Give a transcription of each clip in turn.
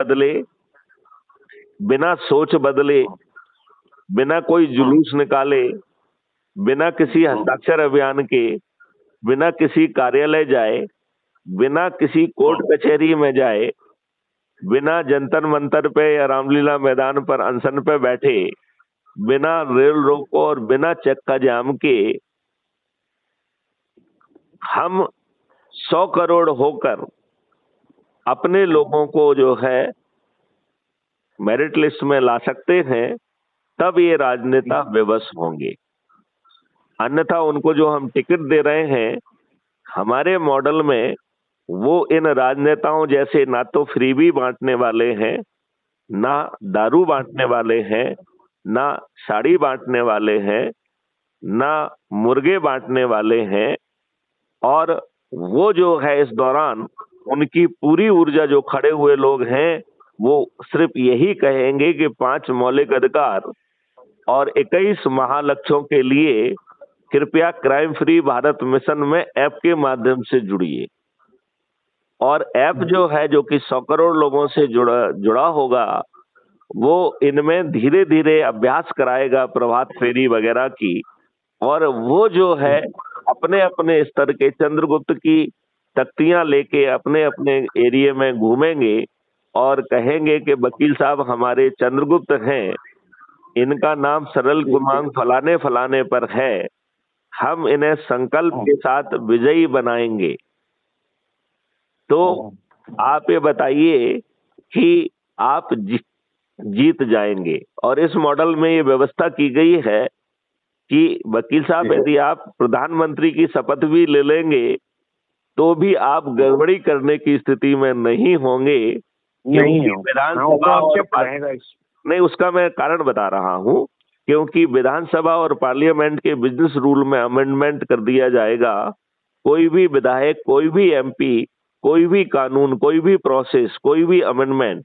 बदले, बिना सोच बदले, बिना कोई जुलूस निकाले, बिना किसी हस्ताक्षर अभियान के, बिना किसी कार्यालय जाए, बिना किसी कोर्ट कचहरी में जाए, बिना जंतर मंतर पे या रामलीला मैदान पर अनशन पे बैठे, बिना रेल रोको और बिना चक्का जाम के हम 100 करोड़ होकर अपने लोगों को जो है मेरिट लिस्ट में ला सकते हैं, तब ये राजनेता विवश होंगे। अन्यथा उनको जो हम टिकट दे रहे हैं हमारे मॉडल में, वो इन राजनेताओं जैसे ना तो फ्रीबी बांटने वाले हैं, ना दारू बांटने वाले हैं, ना साड़ी बांटने वाले हैं, ना मुर्गे बांटने वाले हैं। और वो जो है इस दौरान उनकी पूरी ऊर्जा, जो खड़े हुए लोग हैं, वो सिर्फ यही कहेंगे कि 5 मौलिक अधिकार और 21 महालक्ष्यों के लिए कृपया क्राइम फ्री भारत मिशन में ऐप के माध्यम से जुड़िए। और ऐप जो है, जो कि 100 करोड़ लोगों से जुड़ा होगा, वो इनमें धीरे धीरे अभ्यास कराएगा प्रभात फेरी वगैरह की। और वो जो है अपने अपने स्तर के चंद्रगुप्त की तख्तियां लेके अपने अपने एरिया में घूमेंगे और कहेंगे कि वकील साहब हमारे चंद्रगुप्त हैं, इनका नाम सरल क्रमांक फलाने फलाने पर है, हम इन्हें संकल्प के साथ विजयी बनाएंगे। तो आप ये बताइए कि आप जीत जाएंगे। और इस मॉडल में ये व्यवस्था की गई है कि वकील साहब यदि आप प्रधानमंत्री की शपथ भी ले लेंगे तो भी आप गड़बड़ी करने की स्थिति में नहीं होंगे, क्योंकि विधानसभा और नहीं, उसका मैं कारण बता रहा हूं, क्योंकि विधानसभा और पार्लियामेंट के बिजनेस रूल में अमेंडमेंट कर दिया जाएगा। कोई भी विधायक, कोई भी एमपी, कोई भी कानून, कोई भी प्रोसेस, कोई भी अमेंडमेंट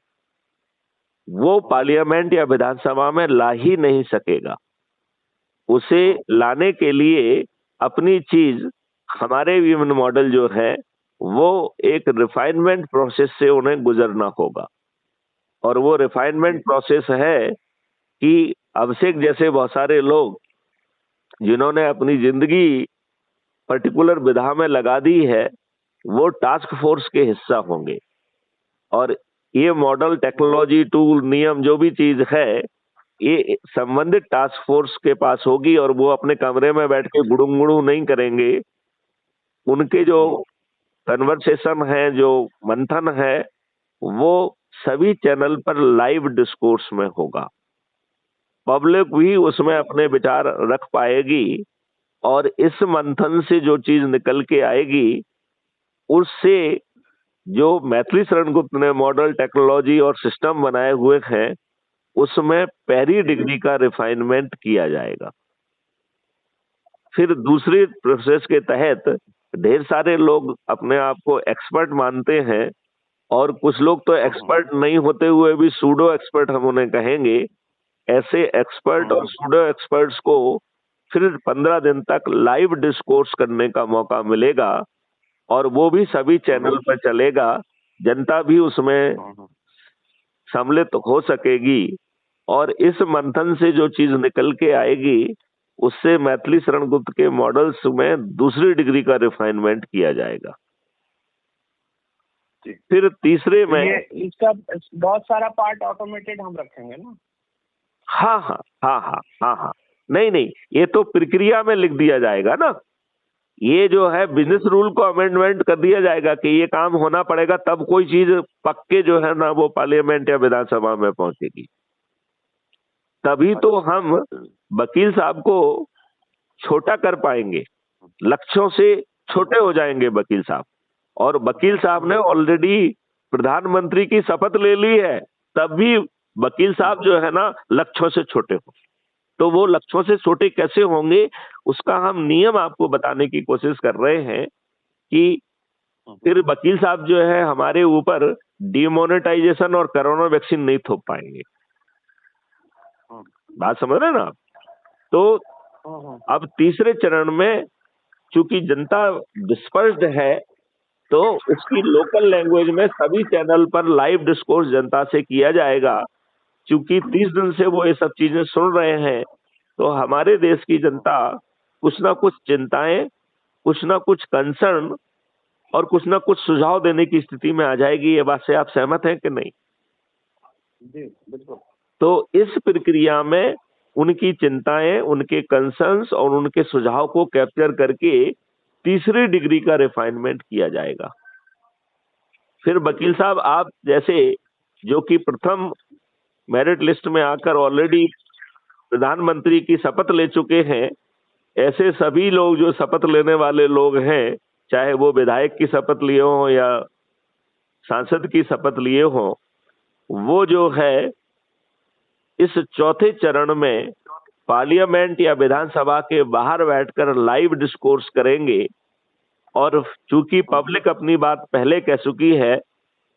वो पार्लियामेंट या विधानसभा में ला ही नहीं सकेगा। उसे लाने के लिए अपनी चीज, हमारे विभिन्न मॉडल जो है वो एक रिफाइनमेंट प्रोसेस से उन्हें गुजरना होगा। और वो रिफाइनमेंट प्रोसेस है कि अभिषेक जैसे बहुत सारे लोग जिन्होंने अपनी जिंदगी पर्टिकुलर विधा में लगा दी है, वो टास्क फोर्स के हिस्सा होंगे। और ये मॉडल, टेक्नोलॉजी, टूल, नियम, जो भी चीज है, ये संबंधित टास्क फोर्स के पास होगी। और वो अपने कमरे में बैठ के गुड़ुम गुड़ू नहीं करेंगे। उनके जो कन्वर्सेशन है, जो मंथन है, वो सभी चैनल पर लाइव डिस्कोर्स में होगा। पब्लिक भी उसमें अपने विचार रख पाएगी और इस मंथन से जो चीज निकल के आएगी, उससे जो मैथिली शरण गुप्त ने मॉडल, टेक्नोलॉजी और सिस्टम बनाए हुए हैं, उसमें पहली डिग्री का रिफाइनमेंट किया जाएगा। फिर दूसरी प्रोसेस के तहत ढेर सारे लोग अपने आप को एक्सपर्ट मानते हैं, और कुछ लोग तो एक्सपर्ट नहीं होते हुए भी सूडो एक्सपर्ट हम उन्हें कहेंगे। ऐसे एक्सपर्ट और सूडो एक्सपर्ट्स को फिर 15 दिन तक लाइव डिस्कोर्स करने का मौका मिलेगा, और वो भी सभी चैनल पर चलेगा। जनता भी उसमें सम्मिलित हो सकेगी, और इस मंथन से जो चीज निकल के आएगी, उससे मैथिली शरण गुप्त के मॉडल्स में दूसरी डिग्री का रिफाइनमेंट किया जाएगा। फिर तीसरे में इसका बहुत सारा पार्ट ऑटोमेटेड हम रखेंगे ना। हाँ हाँ हाँ हाँ हाँ हाँ, नहीं नहीं, ये तो प्रक्रिया में लिख दिया जाएगा ना। ये जो है बिजनेस रूल को अमेंडमेंट कर दिया जाएगा कि ये काम होना पड़ेगा, तब कोई चीज पक्के जो है ना वो पार्लियामेंट या विधानसभा में पहुंचेगी। तभी तो हम वकील साहब को छोटा कर पाएंगे, लक्ष्यों से छोटे हो जाएंगे वकील साहब। और वकील साहब ने ऑलरेडी प्रधानमंत्री की शपथ ले ली है, तब भी वकील साहब जो है ना लक्ष्यों से छोटे हो। तो वो लक्ष्यों से छोटे कैसे होंगे, उसका हम नियम आपको बताने की कोशिश कर रहे हैं कि फिर वकील साहब जो है हमारे ऊपर डिमोनेटाइजेशन और कोरोना वैक्सीन नहीं थोप पाएंगे। बात समझ रहे हैं ना आप? तो अब तीसरे चरण में चूंकि जनता डिस्पर्स्ड है, तो उसकी लोकल लैंग्वेज में सभी चैनल पर लाइव डिस्कोर्स जनता से किया जाएगा। क्योंकि 30 दिन से वो ये सब चीजें सुन रहे हैं, तो हमारे देश की जनता कुछ ना कुछ चिंताएं, कुछ ना कुछ कंसर्न और कुछ ना कुछ सुझाव देने की स्थिति में आ जाएगी। ये बात से आप सहमत हैं कि नहीं? जी बिल्कुल। तो इस प्रक्रिया में उनकी चिंताएं, उनके कंसर्न्स और उनके सुझाव को कैप्चर करके तीसरी डिग्री का रिफाइनमेंट किया जाएगा। फिर वकील साहब, आप जैसे जो कि प्रथम मेरिट लिस्ट में आकर ऑलरेडी प्रधानमंत्री की शपथ ले चुके हैं, ऐसे सभी लोग जो शपथ लेने वाले लोग हैं, चाहे वो विधायक की शपथ लिए हों या सांसद की शपथ लिए हों, वो जो है इस चौथे चरण में पार्लियामेंट या विधानसभा के बाहर बैठकर लाइव डिस्कोर्स करेंगे। और चूंकि पब्लिक अपनी बात पहले कह चुकी है,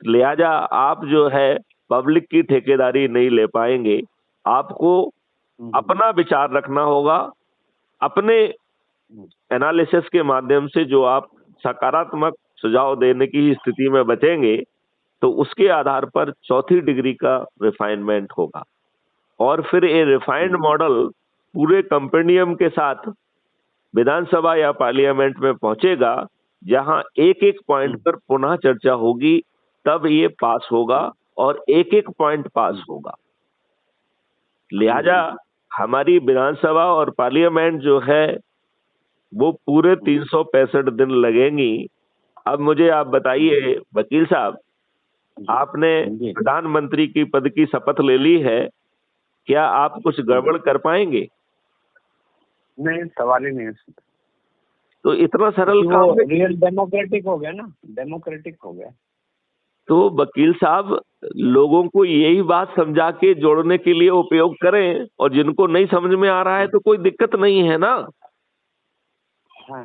लिहाजा आप जो है पब्लिक की ठेकेदारी नहीं ले पाएंगे। आपको अपना विचार रखना होगा, अपने एनालिसिस के माध्यम से जो आप सकारात्मक सुझाव देने की स्थिति में बचेंगे, तो उसके आधार पर चौथी डिग्री का रिफाइनमेंट होगा। और फिर ये रिफाइंड मॉडल पूरे कंपेंडियम के साथ विधानसभा या पार्लियामेंट में पहुंचेगा, जहां एक एक पॉइंट पर पुनः चर्चा होगी, तब ये पास होगा और एक एक पॉइंट पास होगा। लिहाजा हमारी विधानसभा और पार्लियामेंट जो है वो पूरे 365 दिन लगेंगी। अब मुझे आप बताइए वकील साहब, आपने प्रधानमंत्री की पद की शपथ ले ली है, क्या आप कुछ गड़बड़ कर पाएंगे? नहीं, सवाल ही नहीं है। तो इतना सरल काम है। रियल डेमोक्रेटिक हो गया ना, डेमोक्रेटिक हो गया। तो वकील साहब, लोगों को यही बात समझा के जोड़ने के लिए उपयोग करें, और जिनको नहीं समझ में आ रहा है तो कोई दिक्कत नहीं है ना। हाँ।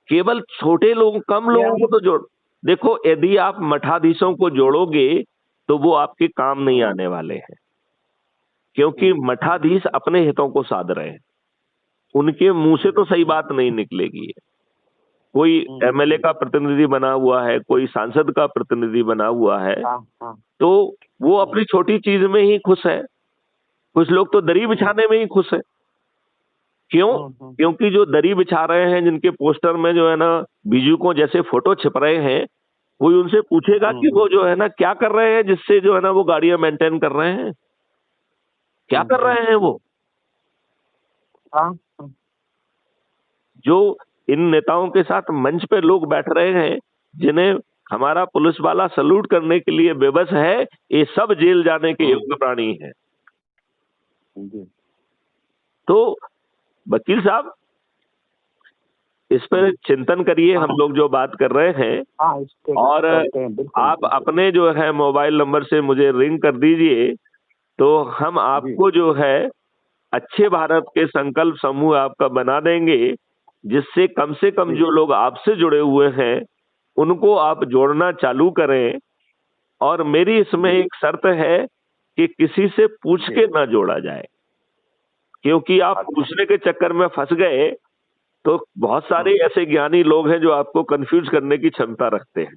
केवल छोटे लोग, कम लोगों को तो जोड़ देखो, यदि आप मठाधीशों को जोड़ोगे तो वो आपके काम नहीं आने वाले हैं, क्योंकि मठाधीश अपने हितों को साध रहे हैं, उनके मुंह से तो सही बात नहीं निकलेगी। कोई एमएलए का प्रतिनिधि बना हुआ है, कोई सांसद का प्रतिनिधि बना हुआ है, तो वो अपनी छोटी चीज में ही खुश है। कुछ लोग तो दरी बिछाने में ही खुश है। क्यों? क्योंकि जो दरी बिछा रहे हैं, जिनके पोस्टर में जो है ना बीजू को जैसे फोटो छिप रहे हैं, कोई उनसे पूछेगा कि वो जो है ना क्या कर रहे हैं, जिससे जो है ना वो गाड़ियां मेंटेन कर रहे हैं, क्या कर रहे हैं वो? जो इन नेताओं के साथ मंच पे लोग बैठ रहे हैं, जिन्हें हमारा पुलिस वाला सल्यूट करने के लिए बेबस है, ये सब जेल जाने के योग्य प्राणी हैं। तो वकील साहब, इस पर चिंतन करिए, हम लोग जो बात कर रहे हैं। और आप अपने जो है मोबाइल नंबर से मुझे रिंग कर दीजिए, तो हम आपको जो है अच्छे भारत के संकल्प समूह आपका बना देंगे, जिससे कम से कम जो लोग आपसे जुड़े हुए हैं उनको आप जोड़ना चालू करें। और मेरी इसमें एक शर्त है कि किसी से पूछ के ना जोड़ा जाए, क्योंकि आप पूछने के चक्कर में फंस गए तो बहुत सारे ऐसे ज्ञानी लोग हैं जो आपको कंफ्यूज करने की क्षमता रखते हैं।